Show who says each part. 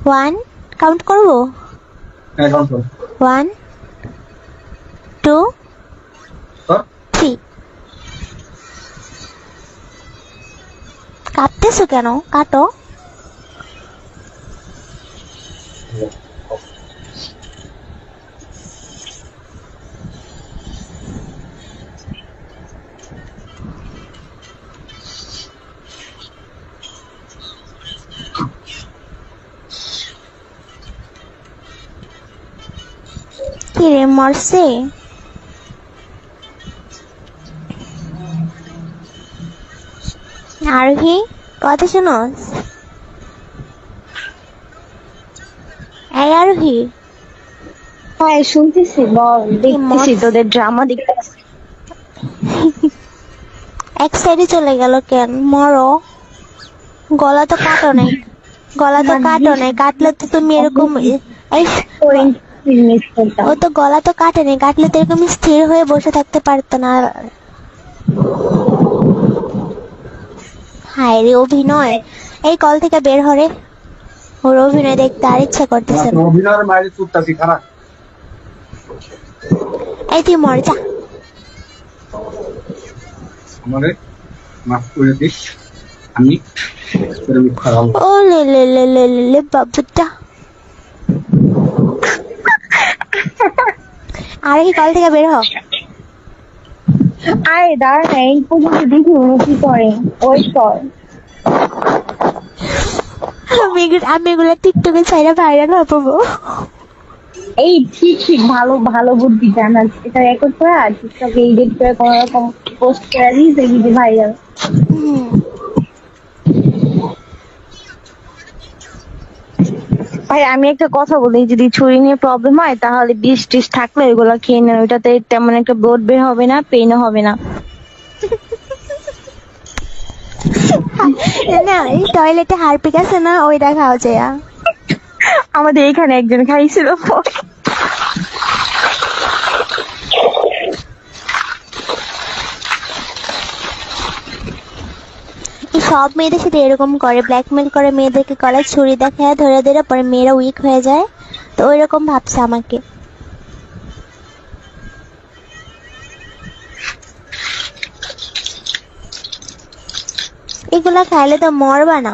Speaker 1: One count করবো।
Speaker 2: হ্যাঁ count করো।
Speaker 1: 1 2 3। কাঁপতেছো কেন? কাটো। কিরে মরছে? আরোহী কথা শুনোস? এই আরোহী,
Speaker 3: হ্যাঁ শুনতেছি, বল। দেখতেছি তোদের ড্রামা দেখতেছি।
Speaker 1: এক সাইডে চলে গেল কেন? মরো। গলা তো কাটো নাই, গলা তো কাটো নাই, কাটলে তো তুমি এরকম এই ও তো গলা তো কাটেনি, কাটলে তো এরকম স্থির হয়ে বসে থাকতে পারতো না। হায় রে অভিনয়! এই কল থেকে বের হরে, ওর অভিনয় দেখতে আর ইচ্ছা করতেছে না।
Speaker 2: অভিনয়ের মায়ের চুপটাছি খারাপ।
Speaker 1: এই তুই মর যা।
Speaker 2: আমারে মাফ করে দিস, আমি খারাপ।
Speaker 1: ও লে লে লে লে লে লে বাবুটা। আর কি কল থেকে বের হ।
Speaker 3: আরে দাঁড়া না, এই পর্যন্ত দেখি উনি কি করে। ওয়েট কর।
Speaker 1: আমি এগুলো টিকটকে ছাইরা ভাইরাল হবো।
Speaker 3: এই ঠিক ঠিক, ভালো ভালো বুদ্ধি জানা। এটা রেকর্ড করে আর টিকটকে এডিট করে কোনো রকম পোস্ট করে দিস, দেখবি ভাইরাল। ভাই আমি একটা কথা বলি, যদি ছুরি নিয়ে প্রবলেম হয় তাহলে বিষ টিস থাকলে ওইগুলো খেয়ে নেন, ওইটাতে তেমন একটা ব্লড বের হবে না, পেইনও হবে না।
Speaker 1: না এই টয়লেটে হারপিক আছে না, ওইটা খাওয়া যায়।
Speaker 3: আমাদের এখানে একজন খাইছিল।
Speaker 1: সব মেয়েদের সাথে এরকম করে, ব্ল্যাকমেল করে মেয়েদেরকে গলায় ছুরি দেখায় ধরে ধরে, পরে মেয়েরা উইক হয়ে যায়। তো ওই রকম ভাবছে আমাকে। এগুলা খাইলে তো মরবা না।